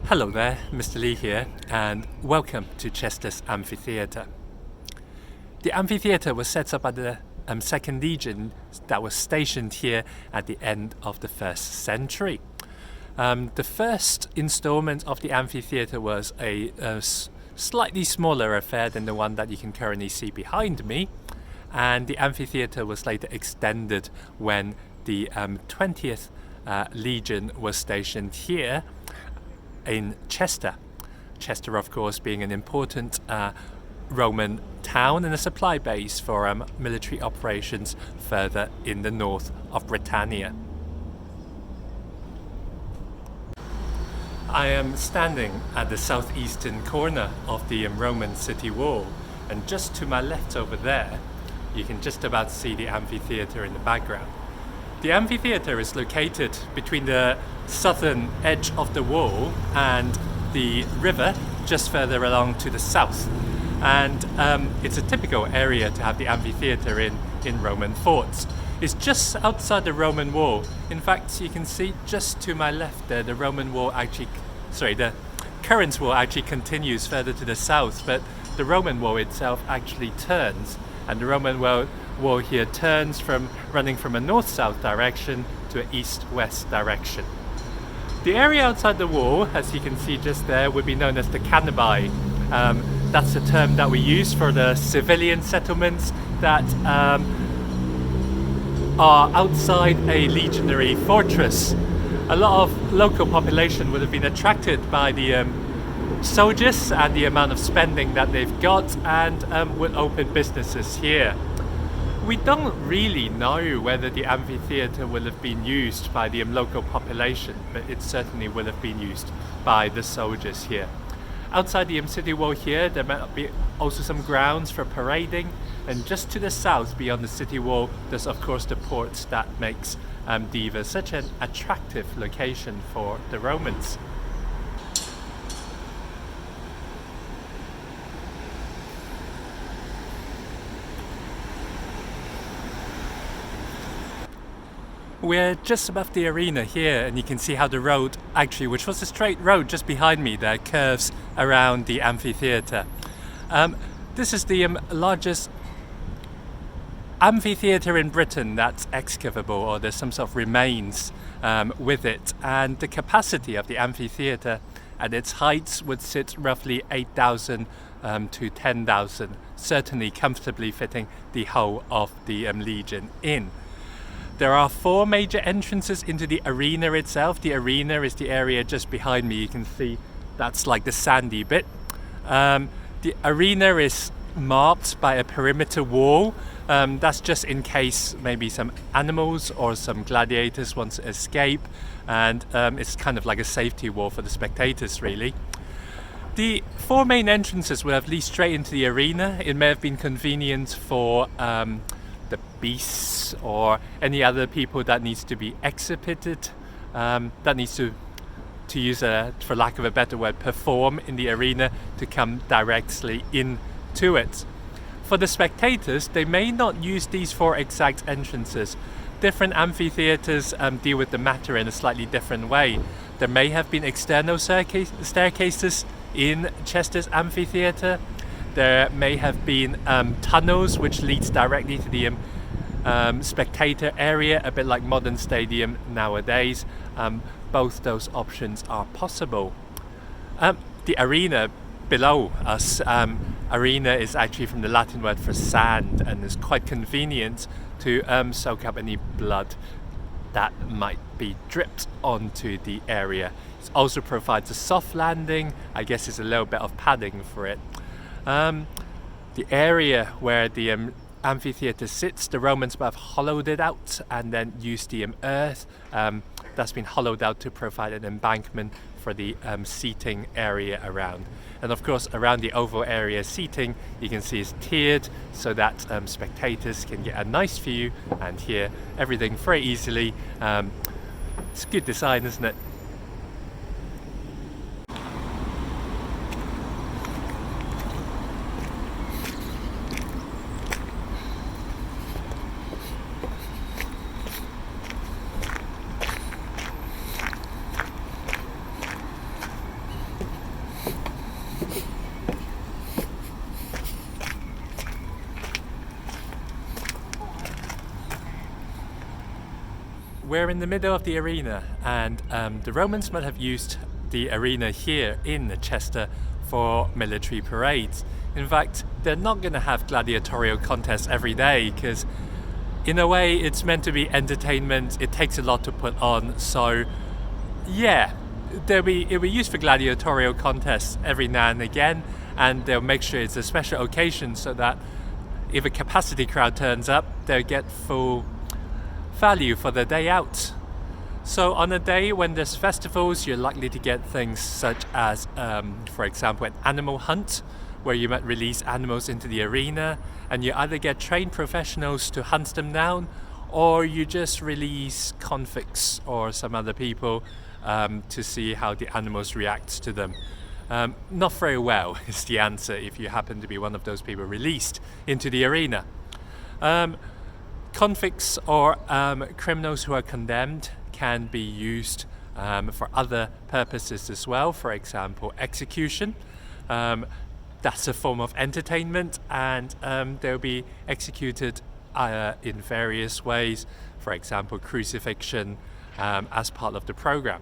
Hello there, Mr. Lee here, and welcome to Chester's Amphitheatre. The amphitheatre was set up by the 2nd Legion that was stationed here at the end of the 1st century. The first installment of the amphitheatre was a slightly smaller affair than the one that you can currently see behind me, and the amphitheatre was later extended when the 20th Legion was stationed here in Chester. Chester, of course, being an important Roman town and a supply base for military operations further in the north of Britannia. I am standing at the southeastern corner of the Roman city wall, and just to my left over there you can just about see the amphitheatre in the background. The amphitheatre is located between the southern edge of the wall and the river just further along to the south. And it's a typical area to have the amphitheatre in Roman forts. It's just outside the Roman wall. In fact, you can see just to my left there, the current wall actually continues further to the south, but the Roman wall itself actually turns, and the Roman wall here turns from running from a north-south direction to an east-west direction. The area outside the wall, as you can see just there, would be known as the Canabae. That's the term that we use for the civilian settlements that are outside a legionary fortress. A lot of local population would have been attracted by the soldiers and the amount of spending that they've got, and would open businesses here. We don't really know whether the amphitheatre will have been used by the local population, but it certainly will have been used by the soldiers here. Outside the city wall here, there might be also some grounds for parading, and just to the south beyond the city wall there's of course the port that makes Diva such an attractive location for the Romans. We're just above the arena here, and you can see how the road actually, which was a straight road just behind me there, curves around the amphitheatre. This is the largest amphitheatre in Britain that's excavable, or there's some sort of remains with it, and the capacity of the amphitheatre at its heights would sit roughly 8,000 to 10,000, certainly comfortably fitting the whole of the Legion in. There are 4 major entrances into the arena itself. The arena is the area just behind me. You can see that's like the sandy bit. The arena is marked by a perimeter wall. That's just in case maybe some animals or some gladiators want to escape, and it's kind of like a safety wall for the spectators, really. The 4 main entrances will have lead straight into the arena. It may have been convenient for the beasts or any other people that needs to be exhibited, that needs to use for lack of a better word, perform in the arena, to come directly into it. For the spectators, they may not use these 4 exact entrances. Different amphitheatres deal with the matter in a slightly different way. There may have been external staircases in Chester's amphitheatre. There may have been tunnels which leads directly to the spectator area, a bit like modern stadium nowadays. Both those options are possible. The arena below us, arena is actually from the Latin word for sand, and is quite convenient to soak up any blood that might be dripped onto the area. It also provides a soft landing. I guess it's a little bit of padding for it. The area where the amphitheatre sits, the Romans have hollowed it out and then used the earth that's been hollowed out to provide an embankment for the seating area around. And of course, around the oval area seating, you can see is tiered so that spectators can get a nice view and hear everything very easily. It's good design, isn't it? we're in the middle of the arena, and the Romans might have used the arena here in Chester for military parades. In fact, they're not going to have gladiatorial contests every day because in a way it's meant to be entertainment. It takes a lot to put on, so yeah, it'll be used for gladiatorial contests every now and again, and they'll make sure it's a special occasion so that if a capacity crowd turns up, they'll get full value for the day out. So on a day when there's festivals, you're likely to get things such as, for example, an animal hunt, where you might release animals into the arena, and you either get trained professionals to hunt them down, or you just release convicts or some other people to see how the animals react to them. Not very well is the answer if you happen to be one of those people released into the arena. Convicts or criminals who are condemned can be used for other purposes as well. For example, execution. That's a form of entertainment, and they'll be executed in various ways. For example, crucifixion as part of the program.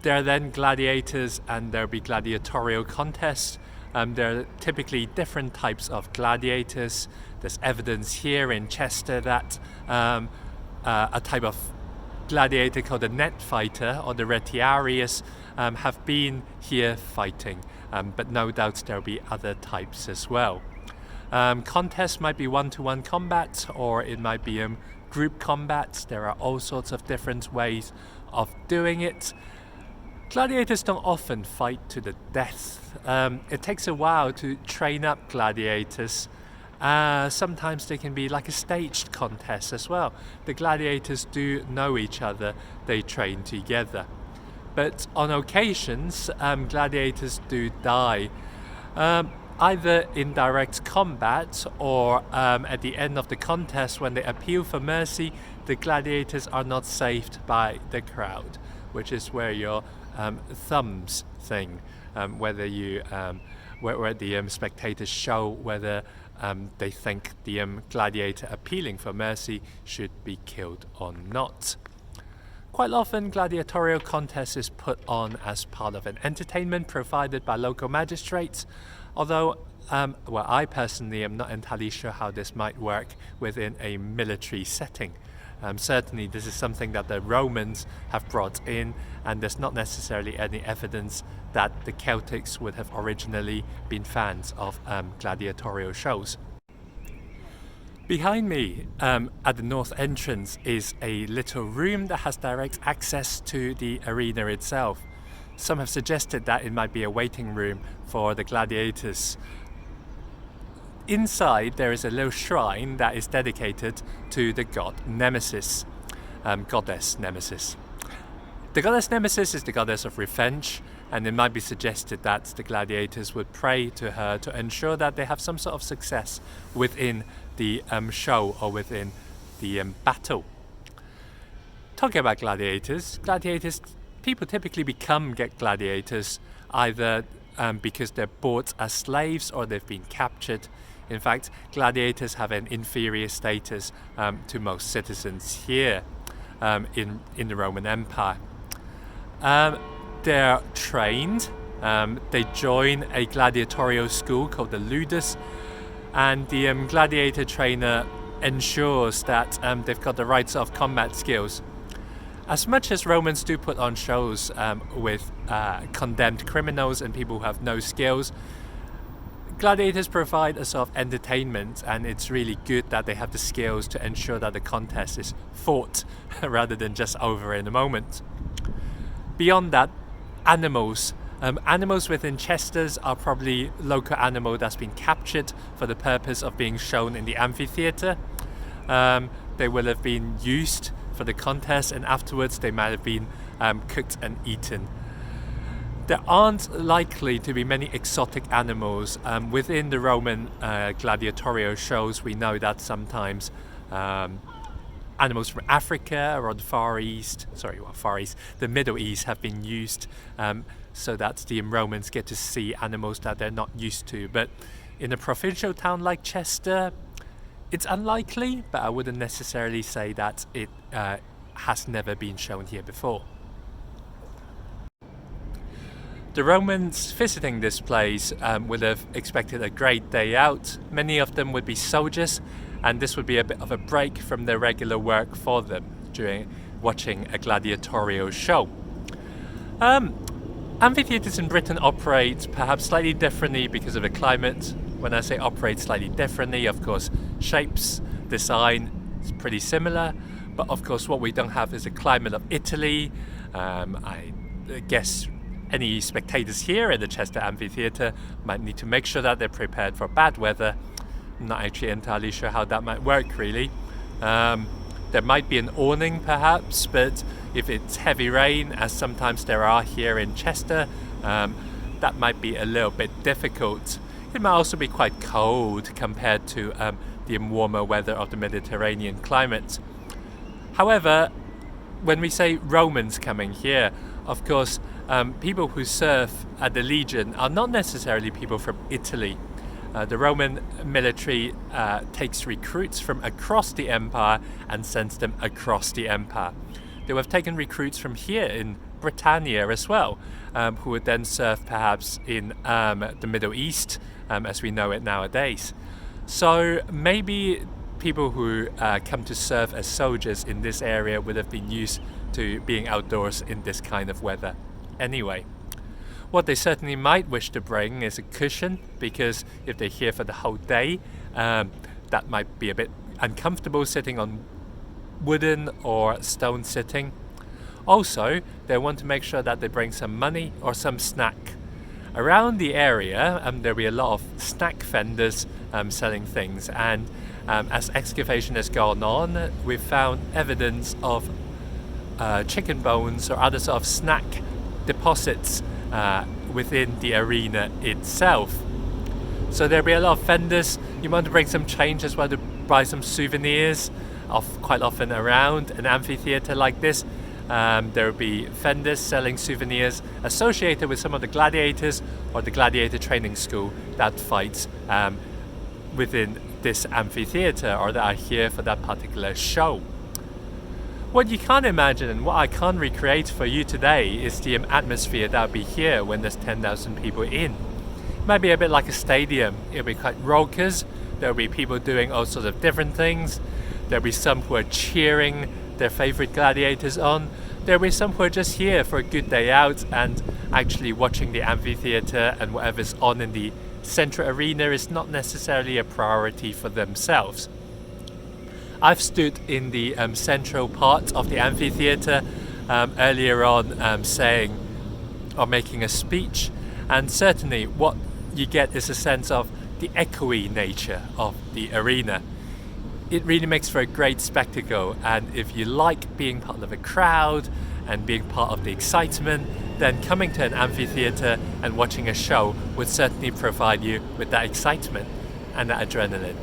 There are then gladiators, and there'll be gladiatorial contests. There are typically different types of gladiators. There's evidence here in Chester that a type of gladiator called the net fighter or the retiarius have been here fighting, but no doubt there'll be other types as well. Contests might be one-to-one combat, or it might be group combat. There are all sorts of different ways of doing it. Gladiators don't often fight to the death. It takes a while to train up gladiators. Sometimes they can be like a staged contest as well. The gladiators do know each other, they train together. But on occasions, gladiators do die, either in direct combat or at the end of the contest when they appeal for mercy. The gladiators are not saved by the crowd, which is where your thumbs thing, whether you where the spectators show whether they think the gladiator appealing for mercy should be killed or not. Quite often, gladiatorial contest is put on as part of an entertainment provided by local magistrates, although I personally am not entirely sure how this might work within a military setting. Certainly this is something that the Romans have brought in, and there's not necessarily any evidence that the Celtics would have originally been fans of gladiatorial shows. Behind me at the north entrance is a little room that has direct access to the arena itself. Some have suggested that it might be a waiting room for the gladiators. Inside there is a little shrine that is dedicated to the god Nemesis, goddess Nemesis. The goddess Nemesis is the goddess of revenge, and it might be suggested that the gladiators would pray to her to ensure that they have some sort of success within the show or within the battle. Talking about gladiators, people typically become gladiators either because they're bought as slaves or they've been captured. In fact, gladiators have an inferior status to most citizens here in the Roman Empire. They're trained. They join a gladiatorial school called the Ludus, and the gladiator trainer ensures that they've got the right sort of combat skills. As much as Romans do put on shows with condemned criminals and people who have no skills, gladiators provide a sort of entertainment, and it's really good that they have the skills to ensure that the contest is fought rather than just over in a moment. Beyond that, animals within Chesters are probably local animal that's been captured for the purpose of being shown in the amphitheatre. They will have been used for the contest, and afterwards they might have been cooked and eaten. There aren't likely to be many exotic animals within the Roman gladiatorial shows. We know that sometimes animals from Africa or the Middle East have been used so that the Romans get to see animals that they're not used to. But in a provincial town like Chester, it's unlikely, but I wouldn't necessarily say that it has never been shown here before. The Romans visiting this place would have expected a great day out. Many of them would be soldiers, and this would be a bit of a break from their regular work for them during watching a gladiatorial show. Amphitheatres in Britain operate perhaps slightly differently because of the climate. When I say operate slightly differently, of course, shapes, design is pretty similar, but of course what we don't have is the climate of Italy. I guess any spectators here at the Chester Amphitheatre might need to make sure that they're prepared for bad weather. I'm not actually entirely sure how that might work really. There might be an awning perhaps, but if it's heavy rain, as sometimes there are here in Chester, that might be a little bit difficult. It might also be quite cold compared to the warmer weather of the Mediterranean climate. However, when we say Romans coming here, of course, people who serve at the Legion are not necessarily people from Italy. The Roman military takes recruits from across the empire and sends them across the empire. They have taken recruits from here in Britannia as well, who would then serve perhaps in the Middle East as we know it nowadays. So maybe people who come to serve as soldiers in this area would have been used to being outdoors in this kind of weather anyway. What they certainly might wish to bring is a cushion, because if they're here for the whole day, that might be a bit uncomfortable sitting on wooden or stone sitting. Also, they want to make sure that they bring some money or some snack. Around the area, there'll be a lot of snack vendors selling things, and as excavation has gone on, we've found evidence of chicken bones or other sort of snack deposits within the arena itself. So there'll be a lot of vendors. You want to bring some change as well to buy some souvenirs. Quite often around an amphitheatre like this, there will be vendors selling souvenirs associated with some of the gladiators or the gladiator training school that fights within this amphitheatre or that are here for that particular show. What you can't imagine and what I can't recreate for you today is the atmosphere that will be here when there's 10,000 people in. It might be a bit like a stadium. It'll be quite raucous. There'll be people doing all sorts of different things. There'll be some who are cheering their favorite gladiators on. There'll be some who are just here for a good day out and actually watching the amphitheatre, and whatever's on in the central arena is not necessarily a priority for themselves. I've stood in the central part of the amphitheatre earlier on saying or making a speech, and certainly what you get is a sense of the echoey nature of the arena. It really makes for a great spectacle, and if you like being part of a crowd and being part of the excitement, then coming to an amphitheatre and watching a show would certainly provide you with that excitement and that adrenaline.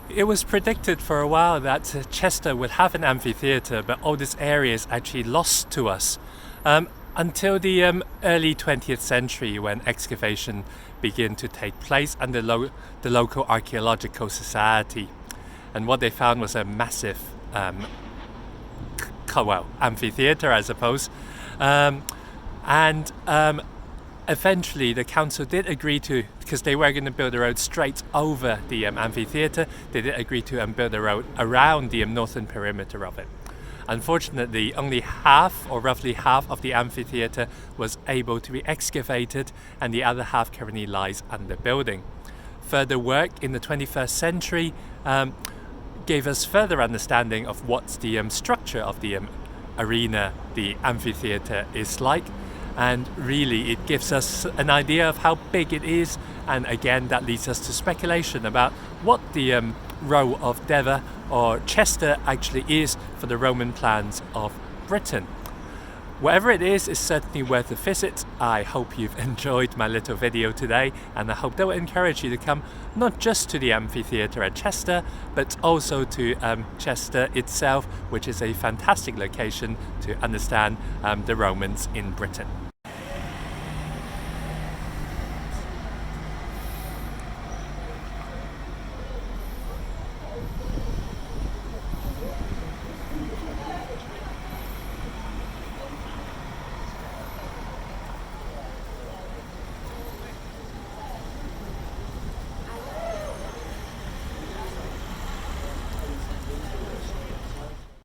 It was predicted for a while that Chester would have an amphitheatre, but all this area is actually lost to us until the early 20th century, when excavation began to take place under the local archaeological society. And what they found was a massive amphitheatre, I suppose. Eventually the council did agree to, because they were going to build a road straight over the amphitheatre, they did agree to build a road around the northern perimeter of it. Unfortunately, only half, or roughly half, of the amphitheatre was able to be excavated, and the other half currently lies under building. Further work in the 21st century gave us further understanding of what the structure of the arena, the amphitheatre, is like. And really it gives us an idea of how big it is, and again that leads us to speculation about what the row of Deva or Chester actually is for the Roman plans of Britain. Whatever it is certainly worth a visit. I hope you've enjoyed my little video today, and I hope that will encourage you to come not just to the amphitheatre at Chester, but also to Chester itself, which is a fantastic location to understand the Romans in Britain.